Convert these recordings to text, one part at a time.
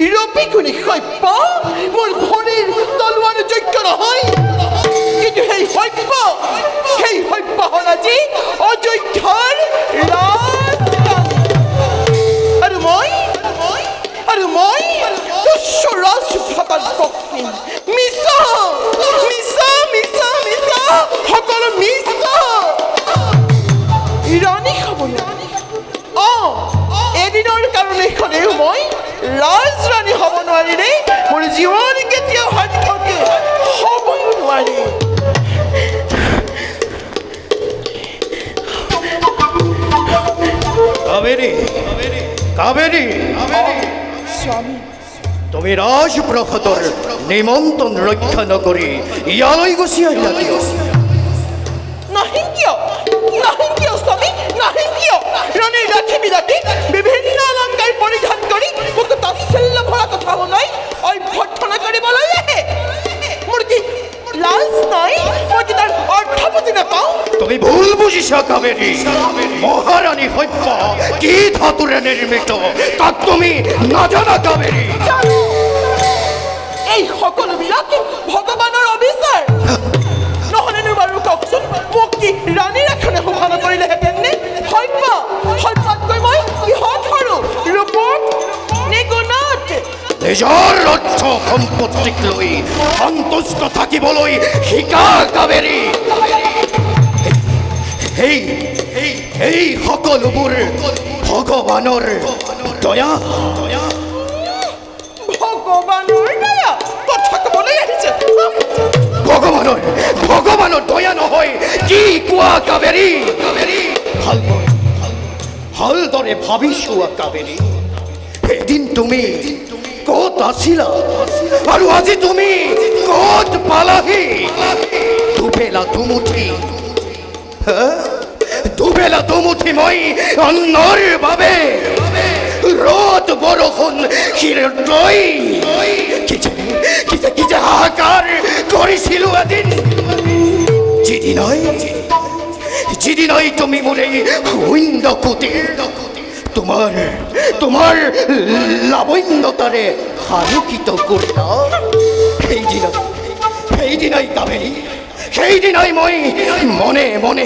ৰূপিকুণী সভ্য মোৰ ভৰিৰ তলুৱাৰ যোগ্য নহয় কিন্তু সেই সভ্য হ'ল আজি অযোধ্যাৰ আৰু মই ৰাজভাতাৰ পত্নী মিছা সকলো মিছা ৰাণী খাবলৈ এদিনৰ কাৰণে খনেও মই ৰাজৰাণী হ'ব নোৱাৰিলে মোৰ জীৱন কেতিয়াও সাৰ্থকে হ'বই নোৱাৰে কাবেৰী স্বামী তুমি ৰাজপ্ৰসাদৰ নিমন্ত্ৰণ ৰক্ষা নকৰি ইয়ালৈ গুচি আহিলা কিয় নাহি কিয় স্বামী নাহি কিয় ৰাণীৰ ৰাখিবিলাকে বিভিন্ন অলংকাৰ পৰিধান কৰি মোক তাচ্ছিল্য ভৰা কথা শুনাই অভ্যৰ্থনা কৰিবলৈ আহে মোৰ কি লাজ নাই মই কি তাৰ অৰ্থ বুজি নাপাওঁ তুমি ভুল বুজিছা কাবেৰী মহাৰাণী সভ্য কি ধাতুৰে নিৰ্মিত তাক তুমি নাজানা কাবেৰী এই সকলোবিলাক ভগৱানৰ অবিচাৰ নহ'লেনো বাৰু কওকচোন মোক কি ৰাণীৰ এখনে শোভা নকৰিলেহেঁতেন নে সভ্যতকৈ মই কিহত সৰু ৰূপত নে গুণত নিজৰ অৰ্থ সম্পত্তিক লৈ সন্তুষ্ট থাকিবলৈ শিকা কাবেৰী এই সকলোবোৰ ভগৱানৰ দয়া কথা ক'বলৈ আহিছে ভগৱানৰ দয়া নহয় কি কোৱা কাবেৰী ভালদৰে ভাবি চোৱা কাবেৰী এদিন তুমি ক'ত আছিলা আৰু আজি তুমি ক'ত পালাহি দুবেলা দুমুঠি মই অন্নৰ বাবে ৰ'দ বৰষুণ শিৰলৈ কি যে হাহাকাৰ কৰিছিলো এদিন যিদিনাই তুমি মোৰ এই শূন্য কুটিৰ তোমাৰ লাৱণ্যতাৰে আলোকিত কৰিলা সেইদিনাই কাবেৰী সেইদিনাই মই মনে মনে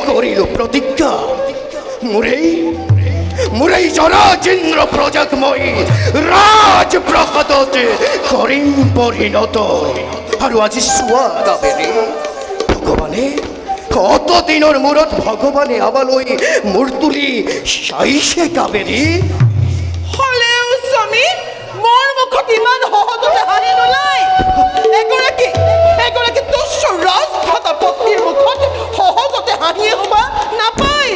কৰিলো প্ৰতিজ্ঞা মোৰ এই জৰাজীৰ্ণ প্ৰজাক মই ৰাজপ্ৰসাদত কৰিম পৰিণত আৰু আজি চোৱা কাবেৰী ভগৱানে কত দিনৰ মূৰত ভগৱানে আমালৈ মূৰ তুলি চাইছে কাবেৰী হ'লেও স্বামী মোৰ মুখত ইমান সহজতে হাঁহি নোলায় এগৰাকী তুচ্ছ ৰাজভাতা পত্নীৰ মুখত সহজতে হাঁহিয়ে শুবা নাপায়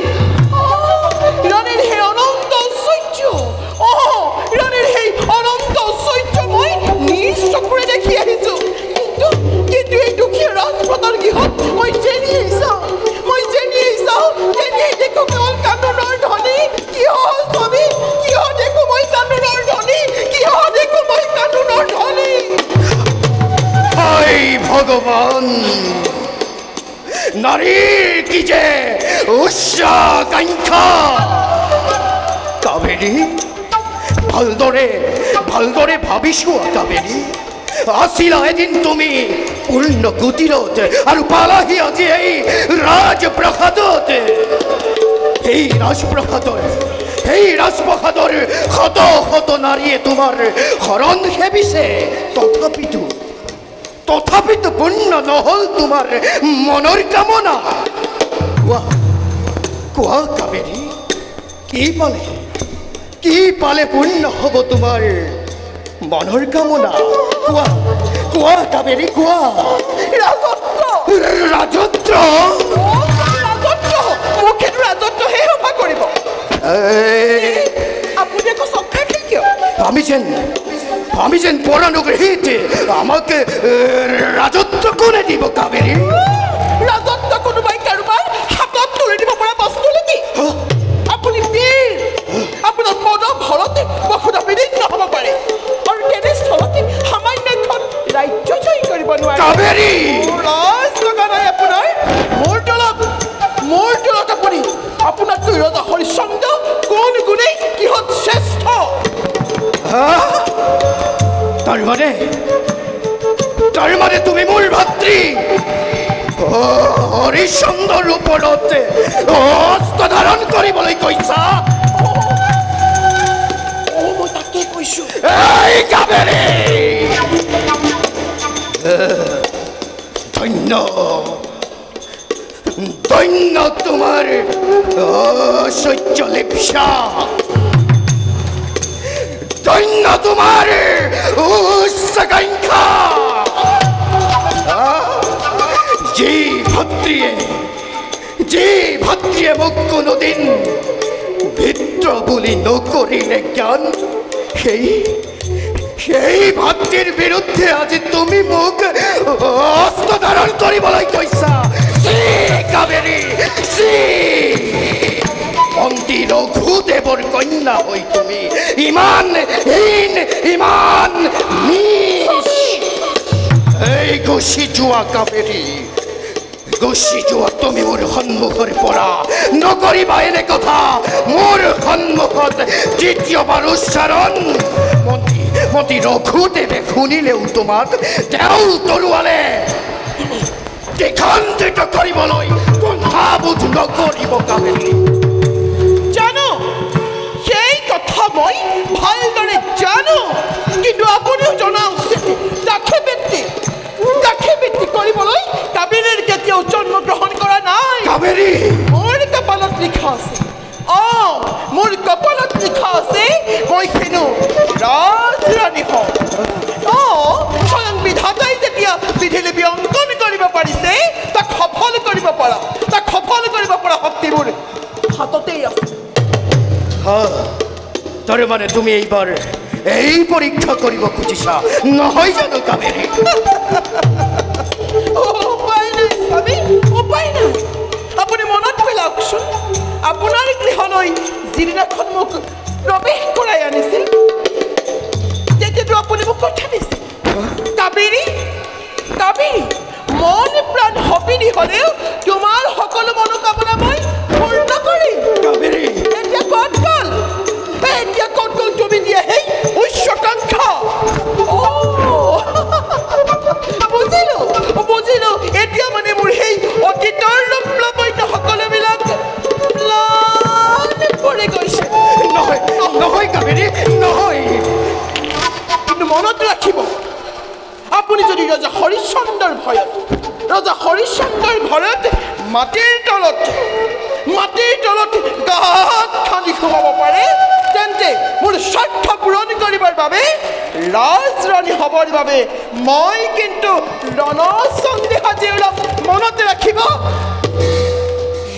ৰাণীৰ সেই অনন্ত ঐশ্বৰ্য মই নিজ চকুৰে দেখি আহিছো কিন্তু এই দুখীয়া ৰাজভাতাৰ গৃহত মই জেনিয়ে চাওঁ দেখো কেৱল কান্দোনৰ ধ্বনি কিয় স্বামী কিয় দেখো মই কান্দোনৰ ধ্বনি ভগৱান নাৰীৰ কি যে উচ্চাকাংক্ষা কাবেৰী ভালদৰে ভাবিছো কাবেৰী আছিলা এদিন তুমি পূৰ্ণ কুটিৰত আৰু পালাহি আজি এই ৰাজপ্ৰসাদত এই ৰাজপ্ৰসাদৰ শত নাৰীয়ে তোমাৰ শৰণ সেবিছে তথাপিতো পূৰ্ণ নহল তোমাৰ মনৰ কামনা কোৱা কাবেৰী কি পালে পূৰ্ণ হ'ব তোমাৰ মনৰ কামনা কোৱা কাবেৰী কোৱা ৰাজত্ব মুখেতো ৰাজত্বহে সভা কৰিব আপুনি একো চক্কা কিয় আমি যেন পৰানুগ্ৰহীত আমাকে ৰাজত্ব কৰে দিব কাবেৰী ৰাজত্ব কোনোবাই কাৰোবাৰ হাতত তুলি দিব পৰা বস্তু নেকি আপুনি বীৰ আপোনাৰ পদ ঘৰতে বসুধা বিদীৰ্ণ হ'ব পাৰে আৰু তেনেস্থলতে সামান্য এখন ৰাজ্য জয় কৰিব নোৱাৰে কাবেৰী ৰাজ লগা নাই আপোনাৰ মোৰ তলত আপুনি আপোনাতকৈ ৰজা হৰিশ্চন্দ্ৰ কোন গুণেই কিহত শ্ৰেষ্ঠ তাৰ মানে তুমি মোৰ ভাতৃ হৰিশ্চন্দ্ৰৰ ওপৰত হস্ত ধাৰণ কৰিবলৈ কৈছা মই তাকে কৈছো এই কাবেৰী ধন্য ধন্য তোমাৰ সহ্য লিপ্সা ধন্য তোমাৰ উচ্চাকাংক্ষা যি ভাতৃয়ে মোক কোনোদিন ভিত্ৰ বুলি নকৰিলে জ্ঞান সেই ভাতৃৰ বিৰুদ্ধে আজি তুমি মোক অস্ত্ৰ ধাৰণ কৰিবলৈ কৈছা কাবেৰী মন্ত্ৰী ৰঘুদেৱৰ কন্যা হৈ তুমি ইমান হীন ইমান নীচ এই গুচি যোৱা কাবেৰী গুচি যোৱা তুমি মোৰ সন্মুখৰ পৰা নকৰিবা এনে কথা মোৰ সন্মুখত দ্বিতীয়বাৰ উচ্চাৰণ মন্ত্ৰী ৰঘুদেৱে শুনিলেও তোমাক তেওঁ তৰুৱালে দেখান্তিত কৰিবলৈ কুণ্ঠাবোধ নকৰিব কাবেৰী জানো সেই কথা মই ভালদৰে জানো কিন্তু আপুনিও জনা উচিত তাকে বৃত্তি কৰিবলৈ কাবেৰীৰ কেতিয়াও জন্মগ্ৰহণ কৰা নাই কাবেৰী মোৰ কপালত লিখা আছে মোৰ কপালত লিখা আছে মই হেনো ৰাজৰাণী হওঁ স্বয়ং বিধাতাই যেতিয়া বিধিলিপি অংকন কৰিব পাৰিছে তাক সফল কৰিব পৰা শক্তিবোৰ হাততেই আছে তাৰ মানে তুমি এইবাৰ এই পৰীক্ষা কৰিব খুজিছা নহয় জানো কাবেৰী উপায় নাই আপুনি মনত পেলাওকচোন আপোনাৰ গৃহলৈ যিদিনাখন মোক প্ৰৱেশ কৰাই আনিছিল তেতিয়াতো আপুনি মোক কথা দিছিল কাবেৰী মন প্ৰাণ সপিনী হ'লেও তোমাৰ সকলো মনোকামনা মই পূৰ্ণ কৰিম কাবেৰী এতিয়া ক'ত গ'ল তুমি দিয়া সেই উচ্চাকাংক্ষা বুজিলো এতিয়া মানে মোৰ সেই অতীতৰ লম্বন্য সকলোবিলাক পৰি গৈছে নহয় কাবেৰী নহয় কিন্তু মনত ৰাখিব আপুনি যদি ৰজা হৰিশ্চন্দ্ৰৰ ভয়ত মাটিৰ তলত গাঁত খান্দি সোমাব পাৰে তেন্তে মোৰ স্বাৰ্থ পূৰণ কৰিবৰ বাবে ৰাজৰাণী হ'বৰ বাবে মই কিন্তু ৰণসন্ধি সাজি ওলাম মনত ৰাখিব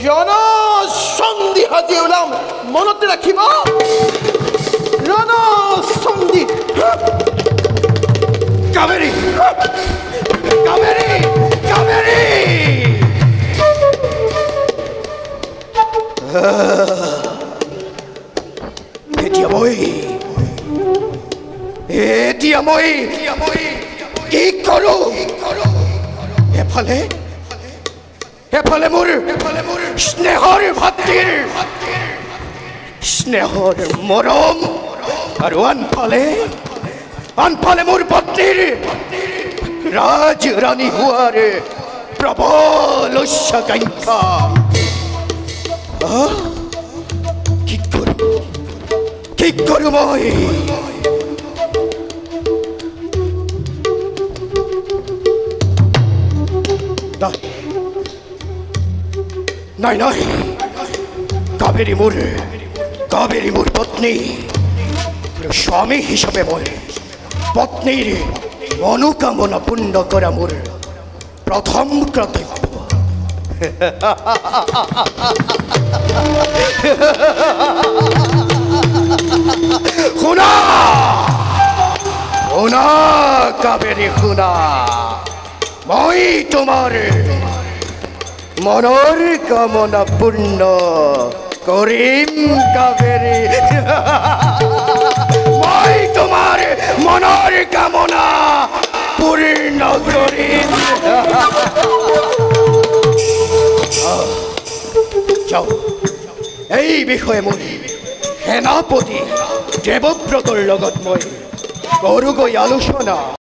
ৰণসন্ধি সাজি ওলাম মনত ৰাখিব ৰণসন্ধি কাবেৰী এতিয়া মই কি কৰো এফালে মোৰ স্নেহৰ ভাতৃৰ স্নেহৰ মৰম আৰু আনফালে মোৰ পত্নীৰ ৰাজৰাণী হোৱাৰ প্ৰবল উচ্চাকাংক্ষা কি কৰো মই নাই কাবেৰী মোৰ পত্নী স্বামী হিচাপে মই পত্নীৰ মনোকামনা পূৰ্ণ কৰা মোৰ প্ৰথম কৰ্তব্য শুনা কাবেৰী শুনা মই তোমাৰ মনৰ কামনা পূৰ্ণ কৰিম কাবেৰী মই তোমাৰ মনৰ কামনা পূৰ্ণ কৰিম এই বিষয়ে মই সেনাপতি দেৱব্ৰতৰ লগত মই কৰুগৈ আলোচনা।